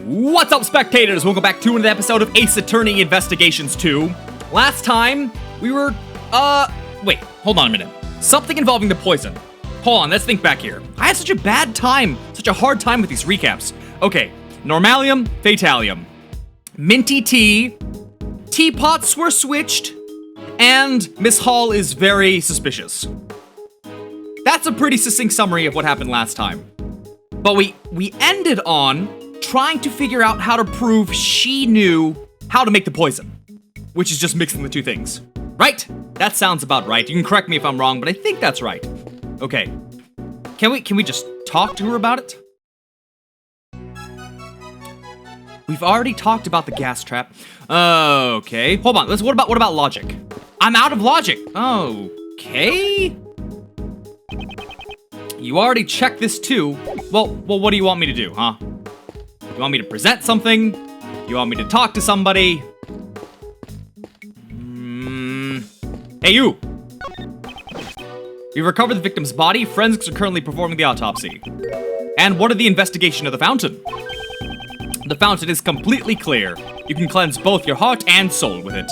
What's up, spectators? Welcome back to another episode of Ace Attorney Investigations 2. Last time, we were, wait, hold on a minute. Something involving the poison. Hold on, let's think back here. I had such a bad time, such a hard time with these recaps. Okay, Normalium, Fatalium. Minty tea, teapots were switched, and Miss Hall is very suspicious. That's a pretty succinct summary of what happened last time. But we ended on trying to figure out how to prove she knew how to make the poison, which is just mixing the two things. Right? That sounds about right. You can correct me if I'm wrong, but I think that's right. Okay. Can we just talk to her about it? We've already talked about the gas trap. Okay. Hold on. What about logic? I'm out of logic. Okay. You already checked this too. Well, what do you want me to do, huh? You want me to present something? You want me to talk to somebody? Hey, you! We recovered the victim's body. Forensics are currently performing the autopsy. And what of the investigation of the fountain? The fountain is completely clear. You can cleanse both your heart and soul with it.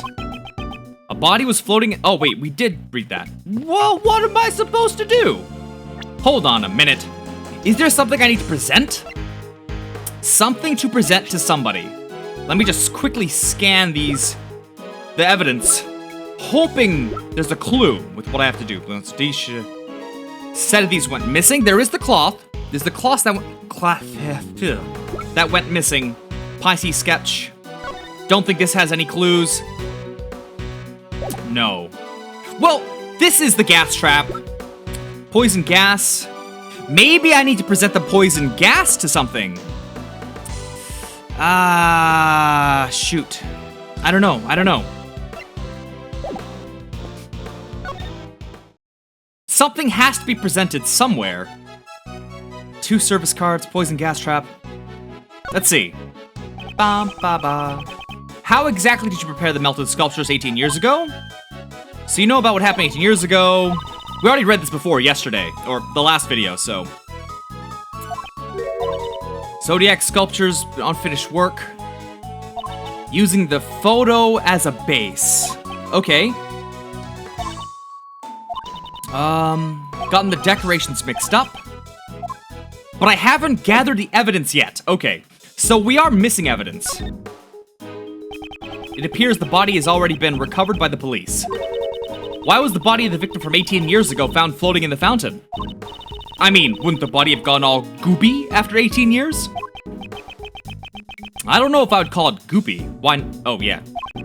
A body was floating. Oh, wait, we did read that. Well, what am I supposed to do? Hold on a minute. Is there something I need to present? Something to present to somebody. Let me just quickly scan the evidence, hoping there's a clue with what I have to do. Delicia. Set of these went missing. There is the cloth. There's the cloth that went missing. Pisces sketch. Don't think this has any clues. No. Well, this is the gas trap. Poison gas. Maybe I need to present the poison gas to something. Shoot. I don't know. Something has to be presented somewhere. 2 service cards, poison gas trap. Let's see. How exactly did you prepare the melted sculptures 18 years ago? So you know about what happened 18 years ago. We already read this before yesterday, or the last video, so. Zodiac sculptures, unfinished work. Using the photo as a base. Okay. Gotten the decorations mixed up. But I haven't gathered the evidence yet. Okay, so we are missing evidence. It appears the body has already been recovered by the police. Why was the body of the victim from 18 years ago found floating in the fountain? I mean, wouldn't the body have gone all goopy after 18 years? I don't know if I would call it goopy. Why? Oh, yeah.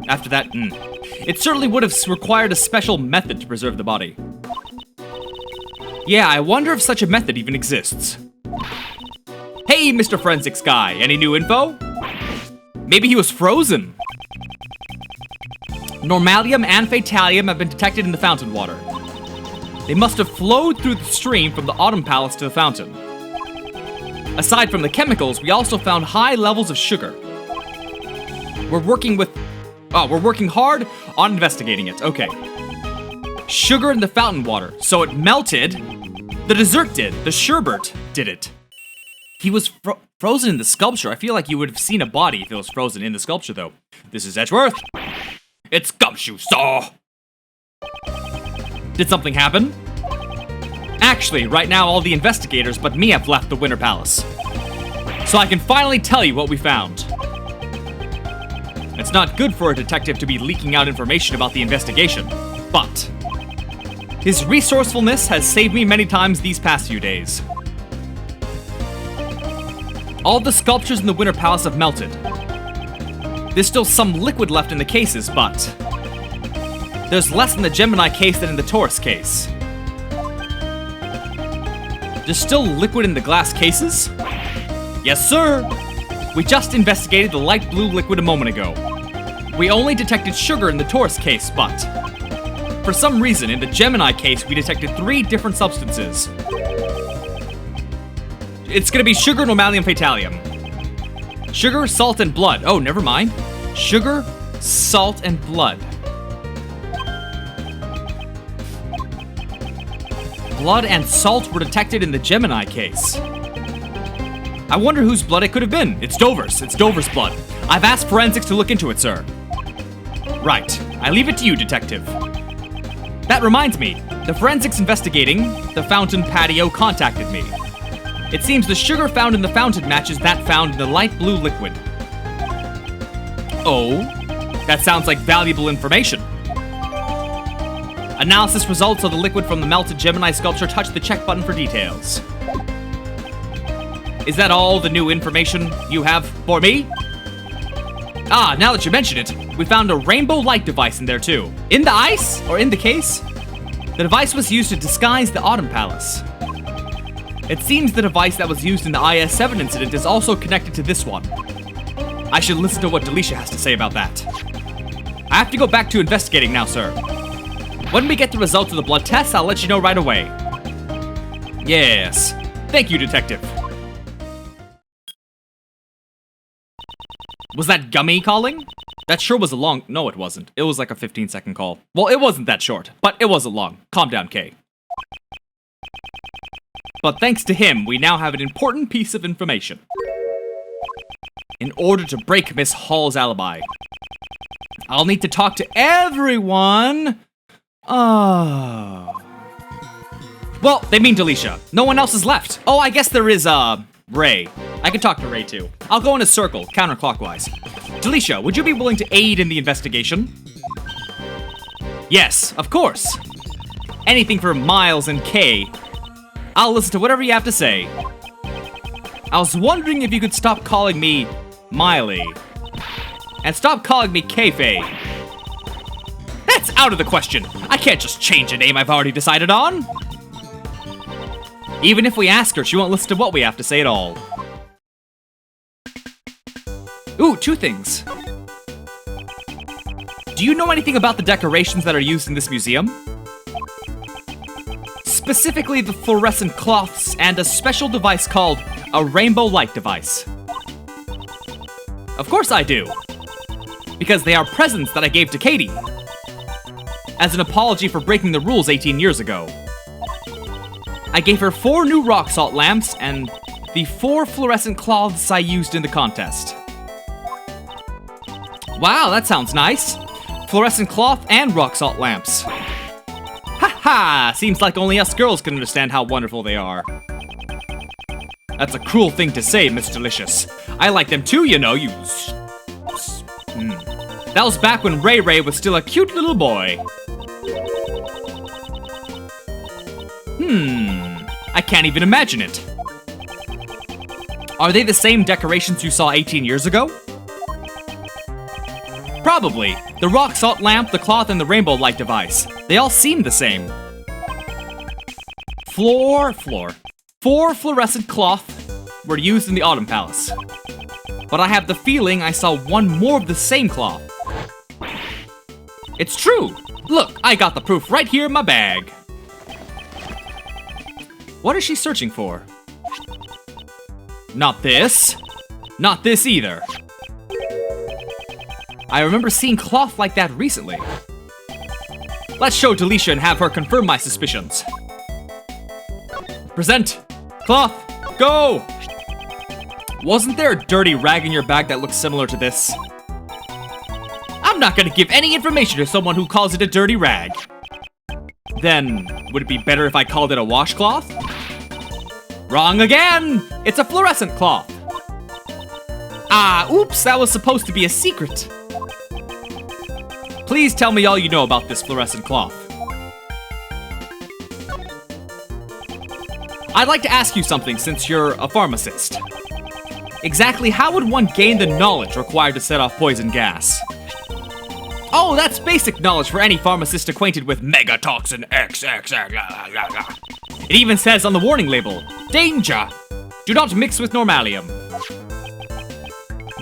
After that, It certainly would have required a special method to preserve the body. Yeah, I wonder if such a method even exists. Hey, Mr. Forensics guy, any new info? Maybe he was frozen. Normalium and Fatalium have been detected in the fountain water. They must have flowed through the stream from the Autumn Palace to the fountain. Aside from the chemicals, we also found high levels of sugar. We're working hard on investigating it. Okay. Sugar in the fountain water. So it melted. The dessert did. The sherbet did it. He was frozen in the sculpture. I feel like you would have seen a body if it was frozen in the sculpture, though. This is Edgeworth. It's Gumshoe Saw! Did something happen? Actually, right now all the investigators but me have left the Winter Palace. So I can finally tell you what we found. It's not good for a detective to be leaking out information about the investigation, but his resourcefulness has saved me many times these past few days. All the sculptures in the Winter Palace have melted. There's still some liquid left in the cases, but there's less in the Gemini case than in the Taurus case. There's still liquid in the glass cases? Yes, sir! We just investigated the light blue liquid a moment ago. We only detected sugar in the Taurus case, but for some reason, in the Gemini case, we detected 3 different substances. It's gonna be sugar, normalium, fatalium. Sugar, salt, and blood. Oh, never mind. Sugar, salt, and blood. Blood and salt were detected in the Gemini case. I wonder whose blood it could have been. It's Dover's. It's Dover's blood. I've asked forensics to look into it, sir. Right. I leave it to you, detective. That reminds me. The forensics investigating the fountain patio contacted me. It seems the sugar found in the fountain matches that found in the light blue liquid. Oh, that sounds like valuable information. Analysis results of the liquid from the melted Gemini sculpture touch the check button for details. Is that all the new information you have for me? Ah, now that you mention it, we found a rainbow light device in there too. In the ice? Or in the case? The device was used to disguise the Autumn Palace. It seems the device that was used in the IS-7 incident is also connected to this one. I should listen to what Delicia has to say about that. I have to go back to investigating now, sir. When we get the results of the blood tests, I'll let you know right away. Yes. Thank you, detective. Was that Gummy calling? That sure was a long... No, it wasn't. It was like a 15-second call. Well, it wasn't that short, but it wasn't long. Calm down, Kay. But thanks to him, we now have an important piece of information. In order to break Miss Hall's alibi, I'll need to talk to everyone. Oh. Well, they mean Delicia. No one else is left. Oh, I guess there is, Ray. I can talk to Ray, too. I'll go in a circle, counterclockwise. Delicia, would you be willing to aid in the investigation? Yes, of course. Anything for Miles and Kay. I'll listen to whatever you have to say. I was wondering if you could stop calling me Miley. And stop calling me Kayfabe. That's out of the question. I can't just change a name I've already decided on. Even if we ask her, she won't listen to what we have to say at all. Ooh, 2 things. Do you know anything about the decorations that are used in this museum? Specifically the fluorescent cloths and a special device called a rainbow light device. Of course I do. Because they are presents that I gave to Katie. As an apology for breaking the rules 18 years ago. I gave her 4 new rock salt lamps and the 4 fluorescent cloths I used in the contest. Wow, that sounds nice. Fluorescent cloth and rock salt lamps. Ha! Seems like only us girls can understand how wonderful they are. That's a cruel thing to say, Miss Delicious. I like them too, you know, you... That was back when Ray Ray was still a cute little boy. I can't even imagine it. Are they the same decorations you saw 18 years ago? Probably. The rock salt lamp, the cloth, and the rainbow light device. They all seem the same. 4 fluorescent cloth were used in the Autumn Palace. But I have the feeling I saw 1 more of the same cloth. It's true! Look, I got the proof right here in my bag. What is she searching for? Not this. Not this either. I remember seeing cloth like that recently. Let's show Delicia and have her confirm my suspicions. Present! Cloth! Go! Wasn't there a dirty rag in your bag that looks similar to this? I'm not gonna give any information to someone who calls it a dirty rag. Then, would it be better if I called it a washcloth? Wrong again! It's a fluorescent cloth. Ah, oops, that was supposed to be a secret. Please tell me all you know about this fluorescent cloth. I'd like to ask you something since you're a pharmacist. Exactly how would one gain the knowledge required to set off poison gas? Oh, that's basic knowledge for any pharmacist acquainted with Megatoxin XX. It even says on the warning label, danger! Do not mix with normalium.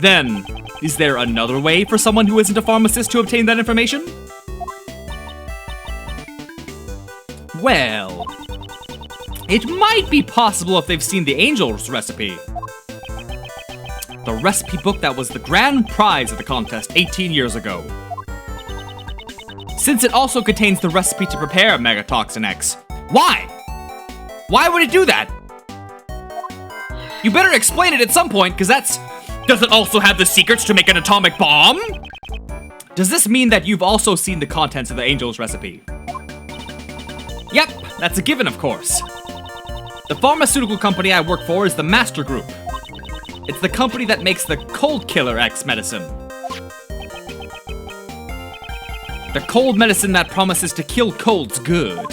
Then, is there another way for someone who isn't a pharmacist to obtain that information? Well, it might be possible if they've seen the Angel's recipe. The recipe book that was the grand prize of the contest 18 years ago. Since it also contains the recipe to prepare Megatoxin X. Why? Why would it do that? You better explain it at some point, because that's... Does it also have the secrets to make an atomic bomb? Does this mean that you've also seen the contents of the Angel's recipe? Yep, that's a given, of course. The pharmaceutical company I work for is the Master Group. It's the company that makes the Cold Killer X medicine. The cold medicine that promises to kill colds good.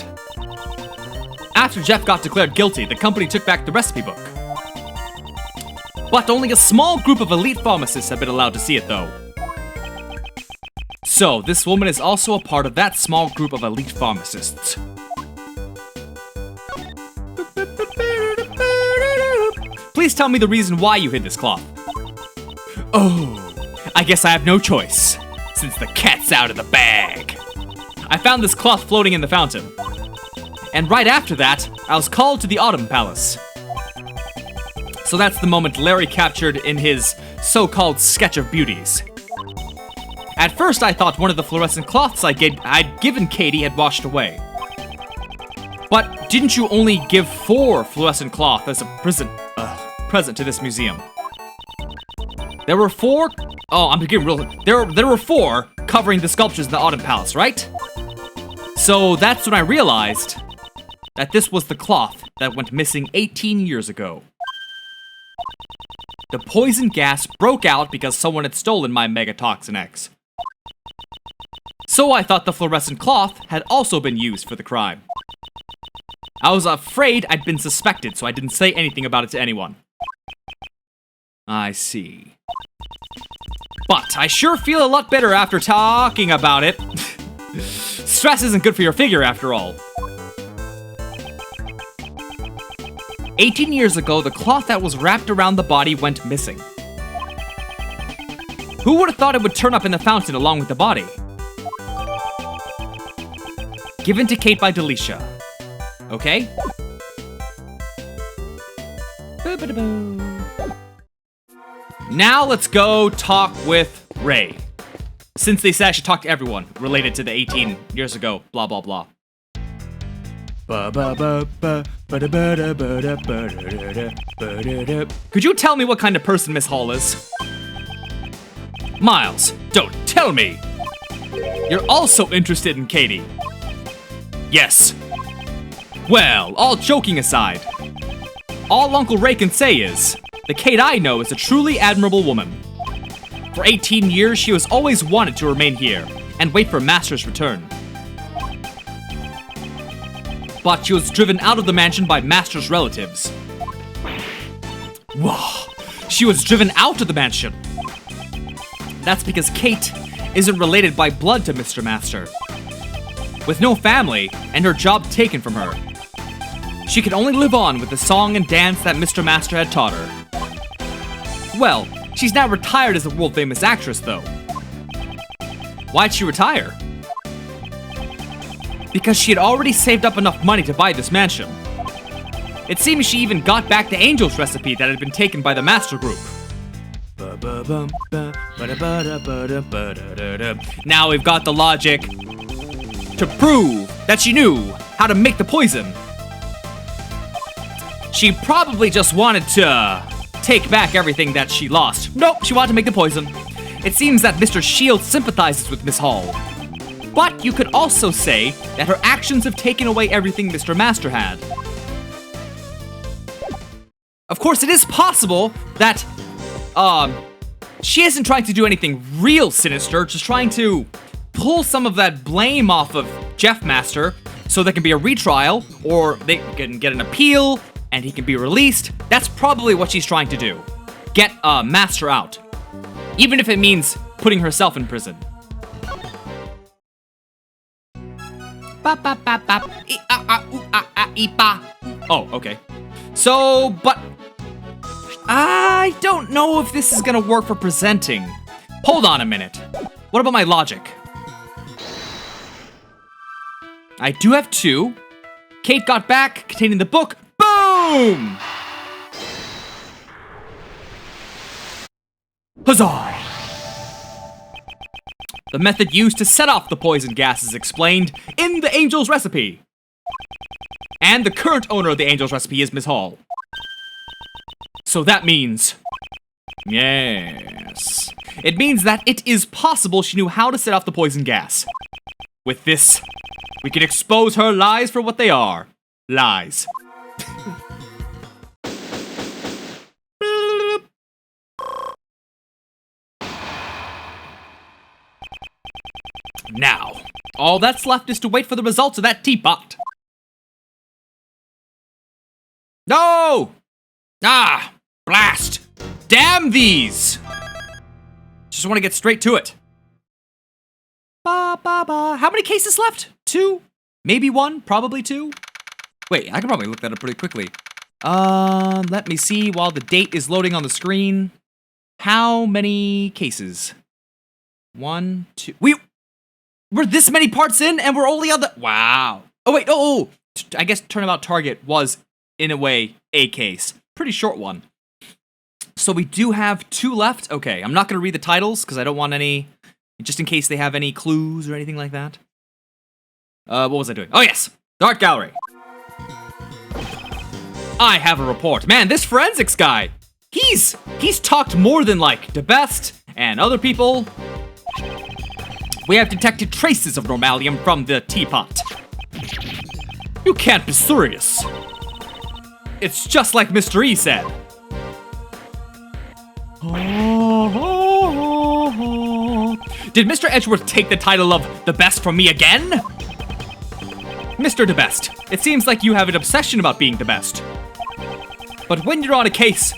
After Jeff got declared guilty, the company took back the recipe book. But only a small group of elite pharmacists have been allowed to see it, though. So, this woman is also a part of that small group of elite pharmacists. Please tell me the reason why you hid this cloth. Oh, I guess I have no choice, since the cat's out of the bag. I found this cloth floating in the fountain. And right after that, I was called to the Autumn Palace. So that's the moment Larry captured in his so-called sketch of beauties. At first, I thought one of the fluorescent cloths I'd given Katie had washed away. But didn't you only give 4 fluorescent cloth as a present to this museum? There were 4... Oh, I'm getting real... There were 4 covering the sculptures in the Autumn Palace, right? So that's when I realized that this was the cloth that went missing 18 years ago. The poison gas broke out because someone had stolen my Megatoxin X. So I thought the fluorescent cloth had also been used for the crime. I was afraid I'd been suspected, so I didn't say anything about it to anyone. I see. But I sure feel a lot better after talking about it. Stress isn't good for your figure, after all. 18 years ago, the cloth that was wrapped around the body went missing. Who would have thought it would turn up in the fountain along with the body? Given to Kate by Delicia. Okay? Now let's go talk with Ray. Since they said I should talk to everyone related to the 18 years ago, blah blah blah. Could you tell me what kind of person Miss Hall is? Miles, don't tell me! You're also interested in Katie. Yes. Well, all joking aside, all Uncle Ray can say is, the Kate I know is a truly admirable woman. For 18 years, she has always wanted to remain here and wait for Master's return. But she was driven out of the mansion by Master's relatives. Whoa, she was driven out of the mansion. That's because Kate isn't related by blood to Mr. Master. With no family and her job taken from her, she could only live on with the song and dance that Mr. Master had taught her. Well, she's now retired as a world-famous actress, though. Why'd she retire? Because she had already saved up enough money to buy this mansion. It seems she even got back the Angel's recipe that had been taken by the Master Group. Now we've got the logic to prove that she knew how to make the poison. She probably just wanted to take back everything that she lost. Nope, she wanted to make the poison. It seems that Mr. Shield sympathizes with Miss Hall. But you could also say that her actions have taken away everything Mr. Master had. Of course, it is possible that, she isn't trying to do anything real sinister, just trying to pull some of that blame off of Jeff Master so there can be a retrial, or they can get an appeal, and he can be released. That's probably what she's trying to do. Get, Master out. Even if it means putting herself in prison. Oh, okay. So, but I don't know if this is gonna work for presenting. Hold on a minute. What about my logic? I do have 2. Kate got back, containing the book. Boom! Huzzah! The method used to set off the poison gas is explained in the Angel's recipe. And the current owner of the Angel's recipe is Miss Hall. So that means... Yes. It means that it is possible she knew how to set off the poison gas. With this, we can expose her lies for what they are. Lies. Now, all that's left is to wait for the results of that teapot. No! Ah! Blast! Damn these! Just want to get straight to it. Ba, ba, ba. How many cases left? 2? Maybe 1? Probably 2? Wait, I can probably look that up pretty quickly. Let me see while the date is loading on the screen. How many cases? 1, 2... We're this many parts in and we're only on the... Wow. Oh, wait. Oh. I guess Turnabout Target was, in a way, a case. Pretty short one. So we do have 2 left. Okay, I'm not going to read the titles because I don't want any... Just in case they have any clues or anything like that. What was I doing? Oh, yes. The art gallery. I have a report. Man, this forensics guy, he's talked more than, like, the best and other people. We have detected traces of normalium from the teapot. You can't be serious. It's just like Mr. E said. Did Mr. Edgeworth take the title of the best from me again? Mr. the Best, it seems like you have an obsession about being the best. But when you're on a case,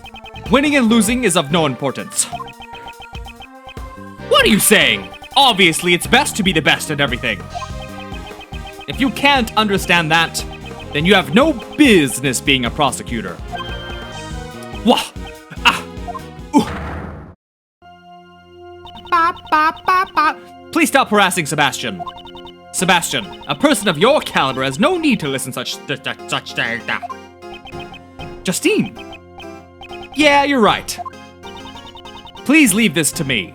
winning and losing is of no importance. What are you saying? Obviously, it's best to be the best at everything. If you can't understand that, then you have no business being a prosecutor. Wah! Ah! Ooh! Ba, ba, ba, ba. Please stop harassing Sebastian. Sebastian, a person of your caliber has no need to listen such Justine. Yeah, you're right. Please leave this to me.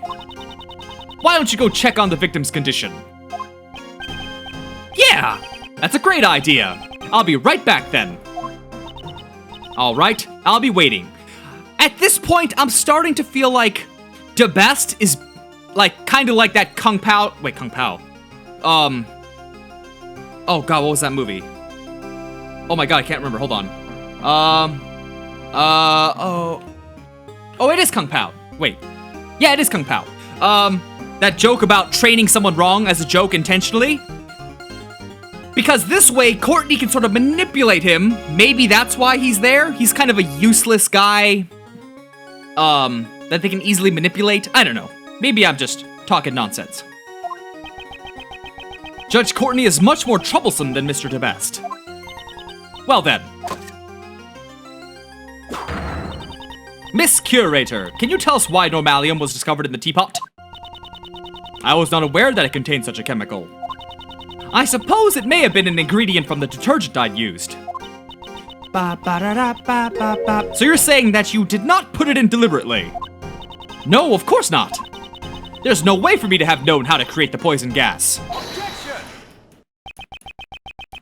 Why don't you go check on the victim's condition? Yeah, that's a great idea. I'll be right back then. All right, I'll be waiting. At this point, I'm starting to feel like the best is like kind of like that Kung Pao. Wait, Kung Pao. Oh God, what was that movie? Oh my God, I can't remember. Hold on. Oh, it is Kung Pao. Wait. Yeah, it is Kung Pao. That joke about training someone wrong as a joke intentionally. Because this way, Courtney can sort of manipulate him. Maybe that's why he's there. He's kind of a useless guy. That they can easily manipulate. I don't know. Maybe I'm just talking nonsense. Judge Courtney is much more troublesome than Mr. DeBest. Well then. Miss Curator, can you tell us why normalium was discovered in the teapot? I was not aware that it contained such a chemical. I suppose it may have been an ingredient from the detergent I'd used. So you're saying that you did not put it in deliberately? No, of course not. There's no way for me to have known how to create the poison gas. Objection!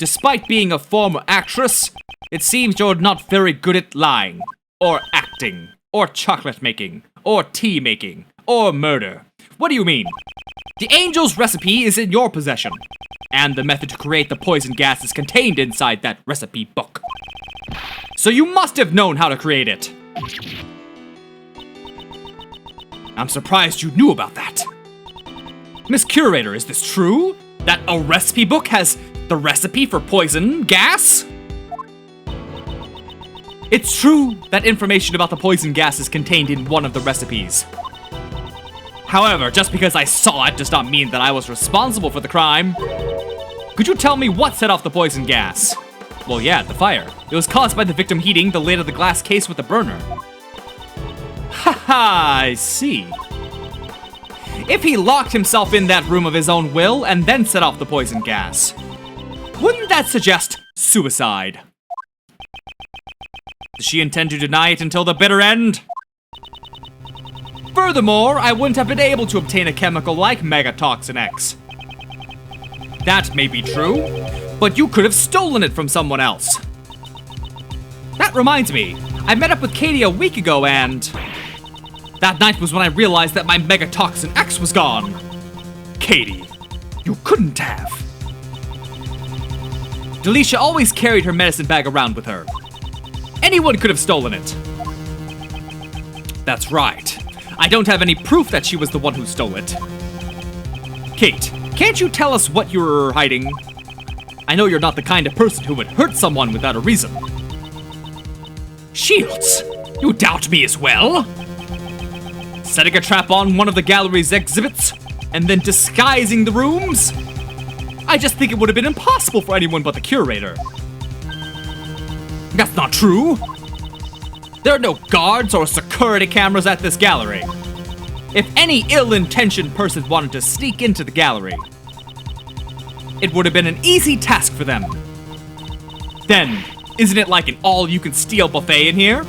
Despite being a former actress, it seems you're not very good at lying, or acting, or chocolate making, or tea making, or murder. What do you mean? The angel's recipe is in your possession, and the method to create the poison gas is contained inside that recipe book. So you must have known how to create it. I'm surprised you knew about that. Miss Curator, is this true? That a recipe book has the recipe for poison gas? It's true that information about the poison gas is contained in one of the recipes. However, just because I saw it does not mean that I was responsible for the crime. Could you tell me what set off the poison gas? Well, yeah, the fire. It was caused by the victim heating the lid of the glass case with the burner. Haha, I see. If he locked himself in that room of his own will and then set off the poison gas, wouldn't that suggest suicide? Does she intend to deny it until the bitter end? Furthermore, I wouldn't have been able to obtain a chemical like Megatoxin X. That may be true, but you could have stolen it from someone else. That reminds me, I met up with Katie a week ago and... that night was when I realized that my Megatoxin X was gone. Katie, you couldn't have. Delicia always carried her medicine bag around with her. Anyone could have stolen it. That's right. I don't have any proof that she was the one who stole it. Kate, can't you tell us what you're hiding? I know you're not the kind of person who would hurt someone without a reason. Shields, you doubt me as well? Setting a trap on one of the gallery's exhibits, and then disguising the rooms? I just think it would have been impossible for anyone but the curator. That's not true. There are no guards or security cameras at this gallery. If any ill-intentioned person wanted to sneak into the gallery, it would have been an easy task for them. Then, isn't it like an all-you-can-steal buffet in here?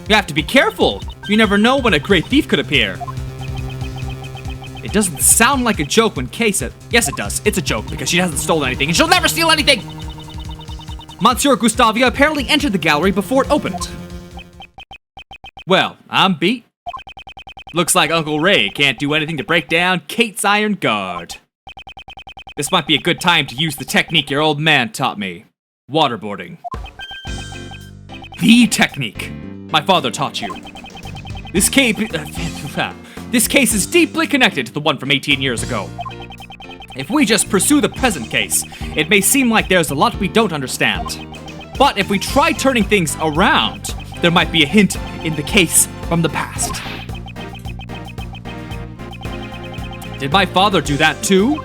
You have to be careful. You never know when a great thief could appear. It doesn't sound like a joke when Kay said... Yes, it does. It's a joke because she hasn't stolen anything and she'll never steal anything! Monsieur Gustavia apparently entered the gallery before it opened. Well, I'm beat. Looks like Uncle Ray can't do anything to break down Kate's iron guard. This might be a good time to use the technique your old man taught me. Waterboarding. The technique my father taught you. This case is deeply connected to the one from 18 years ago. If we just pursue the present case, it may seem like there's a lot we don't understand. But if we try turning things around, there might be a hint in the case from the past. Did my father do that too?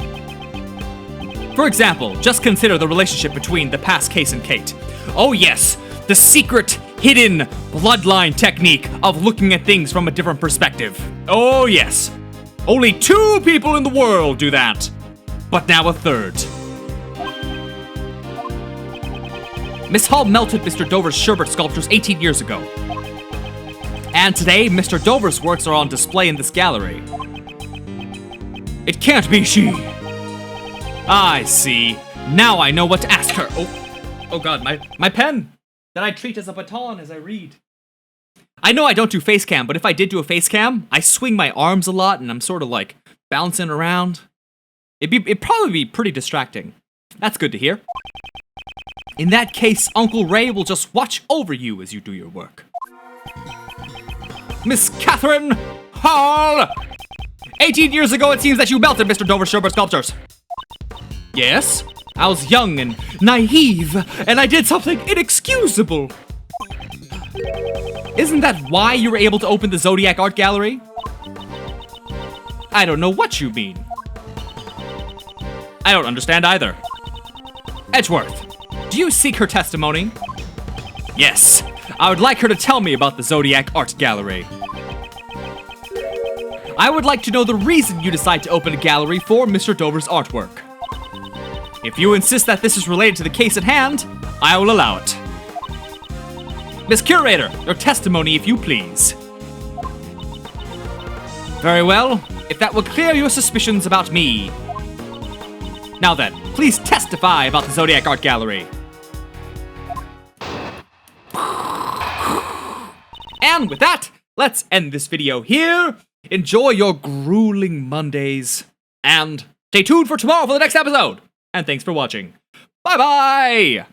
For example, just consider the relationship between the past case and Kate. Oh yes, the secret, hidden bloodline technique of looking at things from a different perspective. Oh yes, only 2 people in the world do that. But now a 3rd. Miss Hall melted Mr. Dover's sherbet sculptures 18 years ago. And today, Mr. Dover's works are on display in this gallery. It can't be she. I see. Now I know what to ask her. Oh god, my pen that I treat as a baton as I read. I know I don't do face cam, but if I did do a face cam, I swing my arms a lot and I'm sort of like bouncing around. It'd probably be pretty distracting. That's good to hear. In that case, Uncle Ray will just watch over you as you do your work. Miss Catherine Hall! 18 years ago, it seems that you melted Mr. Dover's sherbet sculptures. Yes, I was young and naive, and I did something inexcusable. Isn't that why you were able to open the Zodiac Art Gallery? I don't know what you mean. I don't understand either. Edgeworth, do you seek her testimony? Yes, I would like her to tell me about the Zodiac Art Gallery. I would like to know the reason you decide to open a gallery for Mr. Dover's artwork. If you insist that this is related to the case at hand, I will allow it. Miss Curator, your testimony if you please. Very well, if that will clear your suspicions about me. Now then, please testify about the Zodiac Art Gallery. And with that, let's end this video here. Enjoy your grueling Mondays. And stay tuned for tomorrow for the next episode. And thanks for watching. Bye-bye!